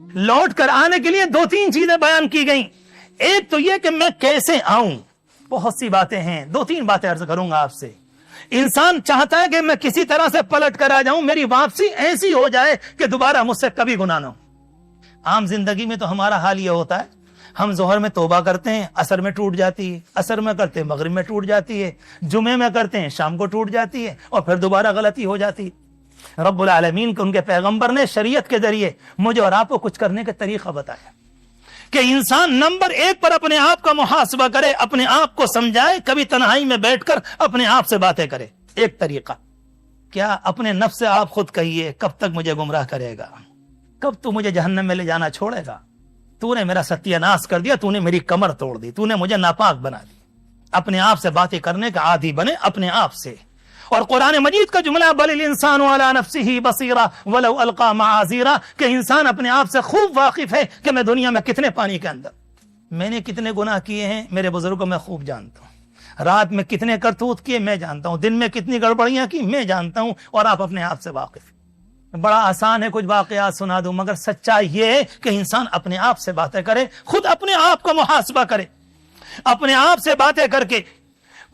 لوٹ کر آنے کے لیے دو تین چیزیں بیان کی گئیں. ایک تو یہ کہ میں کیسے آؤں. بہت سی باتیں ہیں, دو تین باتیں عرض کروں گا آپ سے. انسان چاہتا ہے کہ میں کسی طرح سے پلٹ کر آ جاؤں, میری واپسی ایسی ہو جائے کہ دوبارہ مجھ سے کبھی گناہ نہ ہو. عام زندگی میں تو ہمارا حال یہ ہوتا ہے, ہم ظہر میں توبہ کرتے ہیں, عصر میں ٹوٹ جاتی ہے, عصر میں کرتے ہیں مغرب میں ٹوٹ جاتی ہے, جمعے میں کرتے ہیں شام کو ٹوٹ جاتی ہے, اور پھر دوبارہ غلطی ہو جاتی ہے. رب العالمین کو ان کے پیغمبر نے شریعت کے ذریعے مجھے اور آپ کو کچھ کرنے کا طریقہ بتایا کہ انسان نمبر 1 پر اپنے آپ کا محاسبہ کرے, اپنے آپ کو سمجھائے, کبھی تنہائی میں بیٹھ کر اپنے آپ سے باتیں کرے. ایک طریقہ کیا, اپنے نفس سے آپ خود کہیے, کب تک مجھے گمراہ کرے گا, کب تو مجھے جہنم میں لے جانا چھوڑے گا, تو نے میرا ستیہ ناش کر دیا, تو نے میری کمر توڑ دی, تو نے مجھے ناپاک بنا دی. اپنے آپ سے باتیں کرنے کا عادی بنے, اپنے آپ سے. اور قرآن مجید کا جملہ بل الانسان علی نفسہ بصیرہ ولو القی معاذیرہ, کہ انسان اپنے آپ سے خوب واقف ہے کہ میں دنیا میں کتنے پانی کے اندر, میں نے کتنے گناہ کیے ہیں, میرے بزرگوں میں خوب جانتا ہوں. رات میں کتنے کرتوت کیے میں جانتا ہوں, دن میں کتنی گڑبڑیاں کی میں جانتا ہوں, اور آپ اپنے آپ سے واقف ہیں. بڑا آسان ہے کچھ واقعات سنا دوں, مگر سچائی یہ ہے کہ انسان اپنے آپ سے باتیں کرے, خود اپنے آپ کو محاسبہ کرے. اپنے آپ سے باتیں کر کے,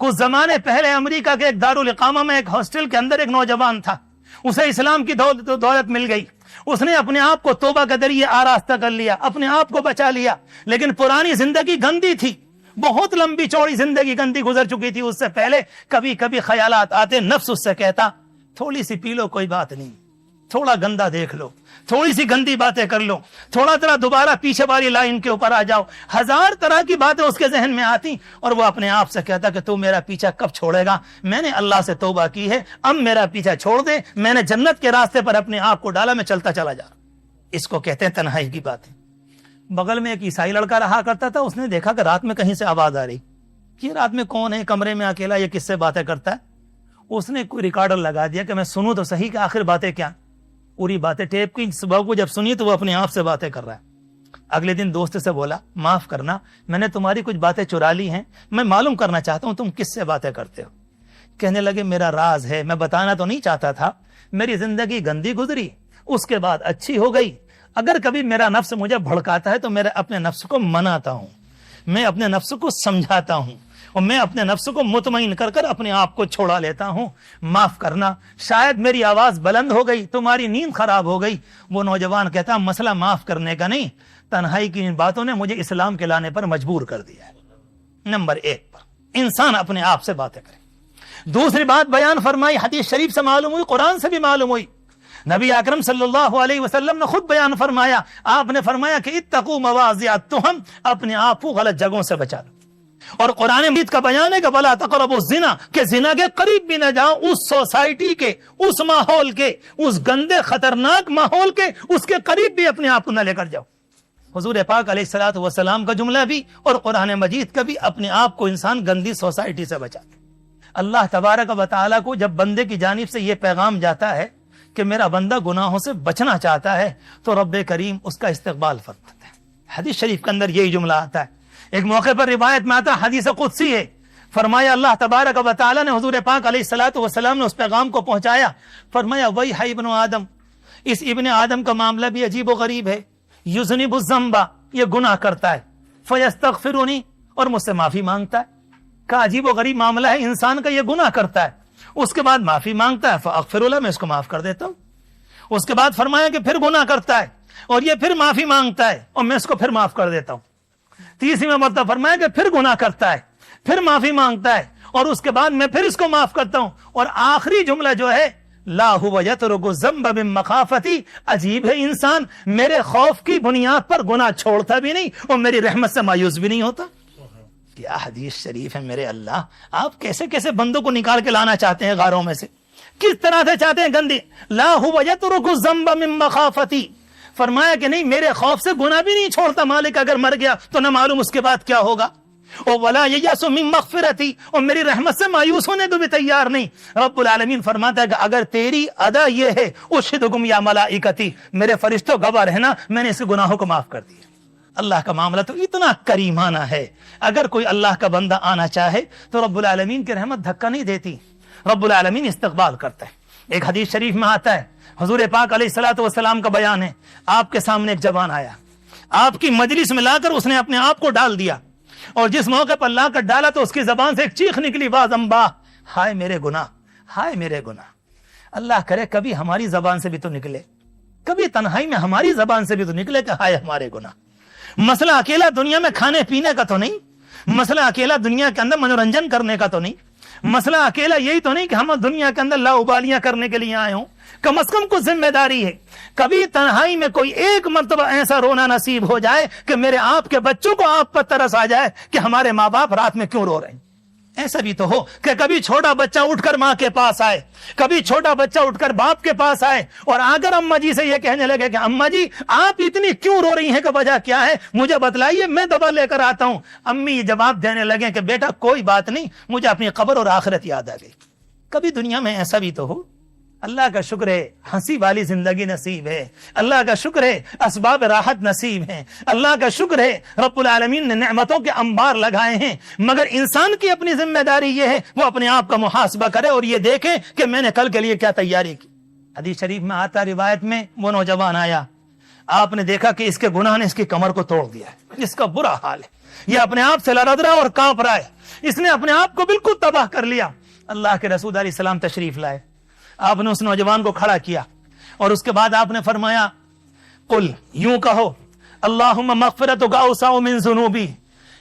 کچھ زمانے پہلے امریکہ کے ایک دارالاقامہ میں ایک ہاسٹل کے اندر ایک نوجوان تھا, اسے اسلام کی دولت مل گئی, اس نے اپنے آپ کو توبہ کے ذریعے آراستہ کر لیا, اپنے آپ کو بچا لیا, لیکن پرانی زندگی گندی تھی, بہت لمبی چوڑی زندگی گندی گزر چکی تھی. اس سے پہلے کبھی کبھی خیالات آتے, نفس اس سے کہتا تھوڑی سی پی لو کوئی بات نہیں, تھوڑا گندا دیکھ لو, تھوڑی سی گندی باتیں کر لو, تھوڑا ذرا دوبارہ پیچھے والی لائن کے اوپر آ جاؤ. ہزار طرح کی باتیں اس کے ذہن میں آتی, اور وہ اپنے آپ سے کہتا کہ تو میرا پیچھا کب چھوڑے گا, میں نے اللہ سے توبہ کی ہے, اب میرا پیچھا چھوڑ دے, میں نے جنت کے راستے پر اپنے آپ کو ڈالا, میں چلتا چلا جا. اس کو کہتے ہیں تنہائی کی باتیں. بغل میں ایک عیسائی لڑکا رہا کرتا تھا, اس نے دیکھا کہ رات میں کہیں سے آواز آ رہی, کہ رات میں کون ہے کمرے میں اکیلا, یہ کس سے باتیں کرتا ہے. اس نے کوئی ریکارڈر لگا دیا کہ میں سنوں تو صحیح کہ آخر باتیں کیا. پوری باتیں ٹیپ کی, صبح کو جب سنی تو وہ اپنے آپ سے باتیں کر رہا ہے. اگلے دن دوست سے بولا معاف کرنا, میں نے تمہاری کچھ باتیں چرا لی ہیں, میں معلوم کرنا چاہتا ہوں تم کس سے باتیں کرتے ہو. کہنے لگے میرا راز ہے, میں بتانا تو نہیں چاہتا تھا, میری زندگی گندی گزری, اس کے بعد اچھی ہو گئی. اگر کبھی میرا نفس مجھے بھڑکاتا ہے تو میرے اپنے نفس کو مناتا ہوں, میں اپنے نفس کو سمجھاتا ہوں, اور میں اپنے نفس کو مطمئن کر کر اپنے آپ کو چھوڑا لیتا ہوں. معاف کرنا, شاید میری آواز بلند ہو گئی, تمہاری نیند خراب ہو گئی. وہ نوجوان کہتا مسئلہ معاف کرنے کا نہیں, تنہائی کی ان باتوں نے مجھے اسلام کے لانے پر مجبور کر دیا ہے. نمبر 1 پر انسان اپنے آپ سے باتیں کرے. دوسری بات بیان فرمائی, حدیث شریف سے معلوم ہوئی, قرآن سے بھی معلوم ہوئی. نبی اکرم صلی اللہ علیہ وسلم نے خود بیان فرمایا, آپ نے فرمایا کہ اتقوا مواضع التهم, اپنے آپ کو غلط جگہوں سے بچا لو. اور قرآن مجید کا بیان ہے کہ ولا تقربوا الزنا, کہ زنا کے قریب بھی نہ جاؤ, اس سوسائٹی کے, اس ماحول کے, اس گندے خطرناک ماحول کے, اس کے قریب بھی اپنے آپ کو نہ لے کر جاؤ. حضور پاک علیہ الصلوۃ والسلام کا جملہ بھی اور قرآن مجید کا بھی, اپنے آپ کو انسان گندی سوسائٹی سے بچا. اللہ تبارک و تعالیٰ کو جب بندے کی جانب سے یہ پیغام جاتا ہے کہ میرا بندہ گناہوں سے بچنا چاہتا ہے, تو رب کریم اس کا استقبال فرماتا ہے. حدیث شریف کے اندر یہی جملہ آتا ہے. ایک موقع پر روایت میں آتا, حدیث قدسی ہے, فرمایا اللہ تبارک و تعالیٰ نے حضور پاک علیہ الصلوۃ والسلام نے اس پیغام کو پہنچایا. فرمایا ویح ابن آدم, اس ابن آدم کا معاملہ بھی عجیب و غریب ہے. یذنب الذنب, یہ گناہ کرتا ہے, فیستغفرنی, اور مجھ سے معافی مانگتا ہے. کا عجیب و غریب معاملہ ہے, انسان کا یہ گناہ کرتا ہے, اس کے بعد معافی مانگتا ہے, فاغفر له, میں اس کو معاف کر دیتا ہوں. اس کے بعد فرمایا کہ پھر گناہ کرتا ہے, اور یہ پھر معافی مانگتا ہے, اور میں اس کو پھر معاف کر دیتا ہوں. تیسری مرتبہ فرمایا کہ پھر گناہ کرتا ہے, پھر معافی مانگتا ہے, اور اس کے بعد میں پھر اس کو معاف کرتا ہوں. اور آخری جملہ جو ہے لا هو يترك الذنب من مخافتی, عجیب ہے انسان میرے خوف کی بنیاد پر گناہ چھوڑتا بھی نہیں, اور میری رحمت سے مایوس بھی نہیں ہوتا. کیا حدیث شریف ہے میرے اللہ, آپ کیسے کیسے بندوں کو نکال کے لانا چاہتے ہیں غاروں میں سے, کس طرح سے چاہتے ہیں گندی. لا هو يترك الذنب من مخافتی, فرمایا کہ نہیں میرے خوف سے گناہ بھی نہیں چھوڑتا مالک, اگر مر گیا تو نہ معلوم اس کے بعد کیا ہوگا. اور ولا ییأس من مغفرتی, اور میری رحمت سے مایوس ہونے کو بھی تیار نہیں. رب العالمین فرماتا ہے کہ اگر تیری ادا یہ ہے اشہدکم یا ملائکتی, میرے فرشتوں گواہ رہنا, میں نے اس گناہوں کو معاف کر دیا. اللہ کا معاملہ تو اتنا کریمانہ ہے, اگر کوئی اللہ کا بندہ آنا چاہے تو رب العالمین کی رحمت دھکا نہیں دیتی, رب العالمین استقبال کرتا ہے. ایک حدیث شریف میں آتا ہے حضور پاک علیہ الصلوۃ والسلام کا بیان ہے، آپ کے سامنے ایک جوان آیا، آپ کی مجلس میں لا کر اس نے اپنے آپ کو ڈال دیا، اور جس موقع پر لا کر ڈالا تو اس کی زبان سے ایک چیخ نکلی، وازمبا، ہائے میرے گناہ، ہائے میرے گناہ۔ اللہ کرے کبھی ہماری زبان سے بھی تو نکلے، کبھی تنہائی میں ہماری زبان سے بھی تو نکلے کہ ہائے ہمارے گناہ۔ مسئلہ اکیلا دنیا میں کھانے پینے کا تو نہیں، مسئلہ اکیلا دنیا کے اندر منورنجن کرنے کا تو نہیں، مسئلہ اکیلا یہی تو نہیں کہ ہم دنیا کے اندر لاؤبالیاں کرنے کے لیے آئے ہوں۔ کم از کم کچھ ذمہ داری ہے، کبھی تنہائی میں کوئی ایک مرتبہ ایسا رونا نصیب ہو جائے کہ میرے آپ کے بچوں کو آپ پر ترس آ جائے کہ ہمارے ماں باپ رات میں کیوں رو رہے ہیں۔ ایسا بھی تو ہو کہ کبھی چھوٹا بچہ اٹھ کر ماں کے پاس آئے، کبھی چھوٹا بچہ اٹھ کر باپ کے پاس آئے، اور اگر اماں جی سے یہ کہنے لگے کہ اماں جی آپ اتنی کیوں رو رہی ہیں کہ وجہ کیا ہے، مجھے بتلائیے، میں دوا لے کر آتا ہوں۔ امی یہ جواب دینے لگے کہ بیٹا کوئی بات نہیں، مجھے اپنی قبر اور آخرت یاد آ گئی۔ کبھی دنیا میں ایسا بھی تو ہو۔ اللہ کا شکر ہے ہنسی والی زندگی نصیب ہے، اللہ کا شکر ہے اسباب راحت نصیب ہیں، اللہ کا شکر ہے رب العالمین نے نعمتوں کے انبار لگائے ہیں، مگر انسان کی اپنی ذمہ داری یہ ہے وہ اپنے آپ کا محاسبہ کرے اور یہ دیکھے کہ میں نے کل کے لیے کیا تیاری کی۔ حدیث شریف میں آتا، روایت میں وہ نوجوان آیا، آپ نے دیکھا کہ اس کے گناہ نے اس کی کمر کو توڑ دیا ہے، اس کا برا حال ہے، یہ اپنے آپ سے لرز رہا اور کانپ رہا ہے، اس نے اپنے آپ کو بالکل تباہ کر لیا۔ اللہ کے رسول علیہ السلام تشریف لائے، آپ نے اس نوجوان کو کھڑا کیا اور اس کے بعد آپ نے فرمایا قل، یوں کہو، اللہم مغفرتک اوسع من ذنوبی،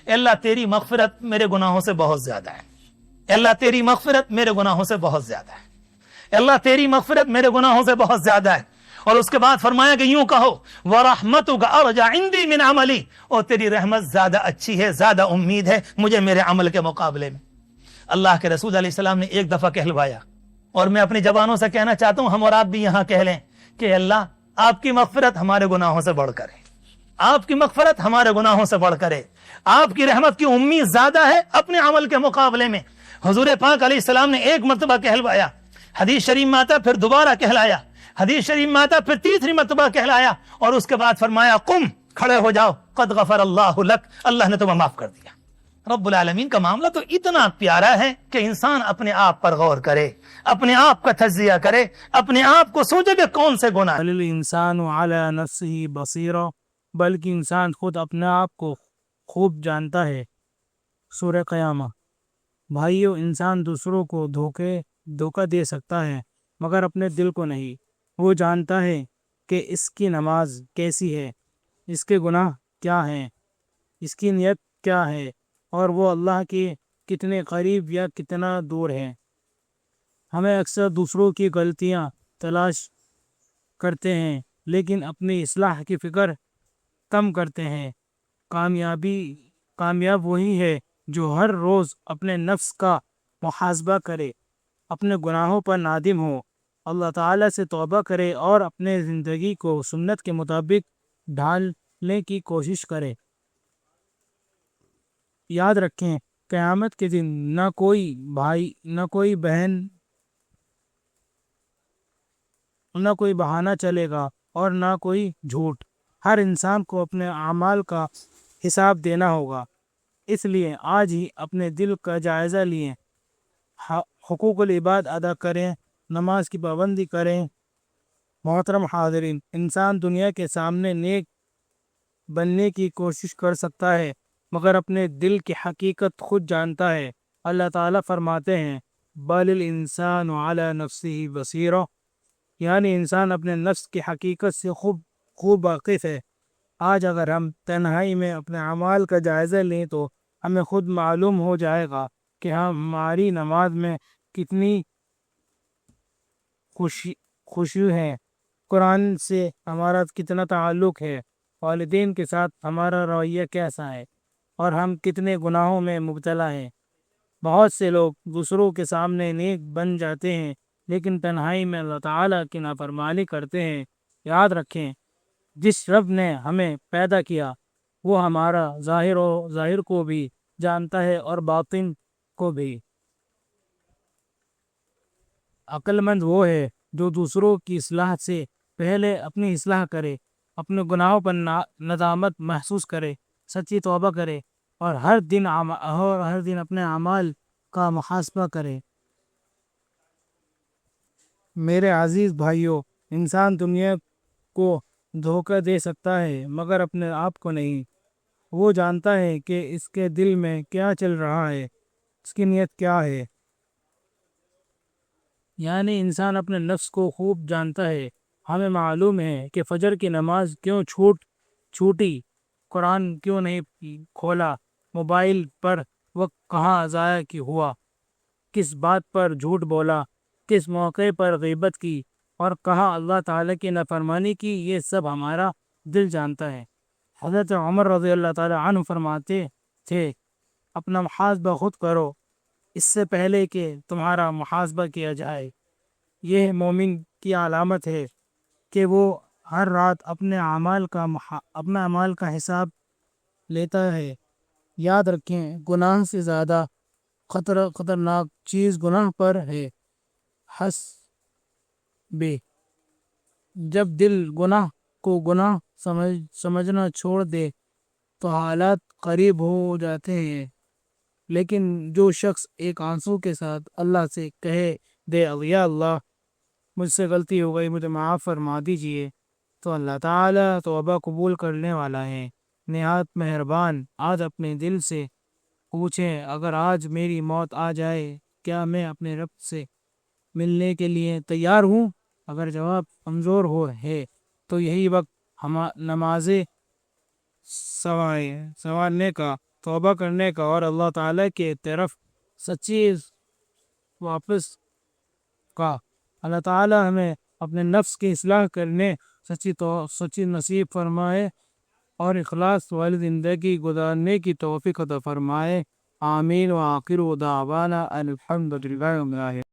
اللہ تیری مغفرت میرے گناہوں سے بہت زیادہ ہے، اللہ تیری مغفرت میرے گناہوں سے بہت زیادہ ہے، اللہ تیری مغفرت میرے گناہوں سے بہت زیادہ ہے۔ اور اس کے بعد فرمایا کہ یوں کہو ورحمتک ارجع عندی من عملی، اور تیری رحمت زیادہ اچھی ہے، زیادہ امید ہے مجھے میرے عمل کے مقابلے میں۔ اللہ کے رسول علیہ السلام نے ایک دفعہ کہلوایا، اور میں اپنی زبانوں سے کہنا چاہتا ہوں، ہم اور آپ بھی یہاں کہہ لیں کہ اللہ آپ کی مغفرت ہمارے گناہوں سے بڑھ کر ہے، آپ کی مغفرت ہمارے گناہوں سے بڑھ کر ہے، آپ کی رحمت کی امید زیادہ ہے اپنے عمل کے مقابلے میں۔ حضور پاک علیہ السلام نے ایک مرتبہ کہلوایا، حدیث شریف میں آتا پھر دوبارہ کہلایا، حدیث شریف میں آتا پھر تیسری مرتبہ کہلایا، اور اس کے بعد فرمایا قم، کھڑے ہو جاؤ، قد غفر اللہ لک، اللہ نے تمہیں معاف کر دیا۔ رب العالمین کا معاملہ تو اتنا پیارا ہے کہ انسان اپنے آپ پر غور کرے، اپنے آپ کا تجزیہ کرے، اپنے آپ کو سوچے کہ کون سے گناہ۔ بل الانسان علی نفسه بصیرہ، بلکہ انسان خود اپنے آپ کو خوب جانتا ہے۔ سورہ قیامہ۔ بھائیو، انسان دوسروں کو دھوکہ دے سکتا ہے مگر اپنے دل کو نہیں۔ وہ جانتا ہے کہ اس کی نماز کیسی ہے، اس کے گناہ کیا ہیں، اس کی نیت کیا ہے، اور وہ اللہ کے کتنے قریب یا کتنا دور ہے۔ ہمیں اکثر دوسروں کی غلطیاں تلاش کرتے ہیں لیکن اپنی اصلاح کی فکر کم کرتے ہیں۔ کامیاب وہی ہے جو ہر روز اپنے نفس کا محاسبہ کرے، اپنے گناہوں پر نادم ہو، اللہ تعالیٰ سے توبہ کرے اور اپنے زندگی کو سنت کے مطابق ڈھالنے کی کوشش کرے۔ یاد رکھیں، قیامت کے دن نہ کوئی بھائی، نہ کوئی بہن، نہ کوئی بہانہ چلے گا اور نہ کوئی جھوٹ۔ ہر انسان کو اپنے اعمال کا حساب دینا ہوگا، اس لیے آج ہی اپنے دل کا جائزہ لیں، حقوق العباد ادا کریں، نماز کی پابندی کریں۔ محترم حاضرین، انسان دنیا کے سامنے نیک بننے کی کوشش کر سکتا ہے مگر اپنے دل کی حقیقت خود جانتا ہے۔ اللہ تعالیٰ فرماتے ہیں بل الانسان علی نفسه بصیرہ، یعنی انسان اپنے نفس کی حقیقت سے خوب واقف ہے۔ آج اگر ہم تنہائی میں اپنے اعمال کا جائزہ لیں تو ہمیں خود معلوم ہو جائے گا کہ ہماری نماز میں کتنی خشوع ہے، قرآن سے ہمارا کتنا تعلق ہے، والدین کے ساتھ ہمارا رویہ کیسا ہے، اور ہم کتنے گناہوں میں مبتلا ہیں۔ بہت سے لوگ دوسروں کے سامنے نیک بن جاتے ہیں لیکن تنہائی میں اللہ تعالیٰ کی نافرمانی کرتے ہیں۔ یاد رکھیں، جس رب نے ہمیں پیدا کیا وہ ہمارا ظاہر کو بھی جانتا ہے اور باطن کو بھی۔ عقل مند وہ ہے جو دوسروں کی اصلاح سے پہلے اپنی اصلاح کرے، اپنے گناہوں پر ندامت محسوس کرے، سچی توبہ کرے اور ہر دن اپنے اعمال کا محاسبہ کرے۔ میرے عزیز بھائیوں، انسان دنیا کو دھوکہ دے سکتا ہے مگر اپنے آپ کو نہیں۔ وہ جانتا ہے کہ اس کے دل میں کیا چل رہا ہے، اس کی نیت کیا ہے۔ یعنی انسان اپنے نفس کو خوب جانتا ہے۔ ہمیں معلوم ہے کہ فجر کی نماز کیوں چھوٹی، قرآن کیوں نہیں کھولا، موبائل پر وقت کہاں ضائع ہوا، کس بات پر جھوٹ بولا، کس موقع پر غیبت کی اور کہاں اللہ تعالیٰ کی نافرمانی کی، یہ سب ہمارا دل جانتا ہے۔ حضرت عمر رضی اللہ تعالیٰ عنہ فرماتے تھے، اپنا محاسبہ خود کرو اس سے پہلے کہ تمہارا محاسبہ کیا جائے۔ یہ مومن کی علامت ہے کہ وہ ہر رات اپنے اعمال کا حساب لیتا ہے۔ یاد رکھیں، گناہ سے زیادہ خطرناک چیز گناہ پر ہے۔ جب دل گناہ کو گناہ سمجھنا چھوڑ دے تو حالات قریب ہو جاتے ہیں، لیکن جو شخص ایک آنسو کے ساتھ اللہ سے کہے دے، یا اللہ مجھ سے غلطی ہو گئی، مجھے معاف فرما دیجئے، تو اللہ تعالیٰ توبہ قبول کرنے والا ہے، نہایت مہربان۔ آج اپنے دل سے پوچھیں، اگر آج میری موت آ جائے کیا میں اپنے رب سے ملنے کے لیے تیار ہوں؟ اگر جواب کمزور ہے تو یہی وقت نمازیں سنوارنے کا، توبہ کرنے کا اور اللہ تعالیٰ کے طرف سچی واپس کا۔ اللہ تعالیٰ ہمیں اپنے نفس کی اصلاح کرنے سچی نصیب فرمائے اور اخلاص والی زندگی گزارنے کی توفیق عطا فرمائے۔ آمین۔ وآخر دعوانا الحمدللہ رب العالمین۔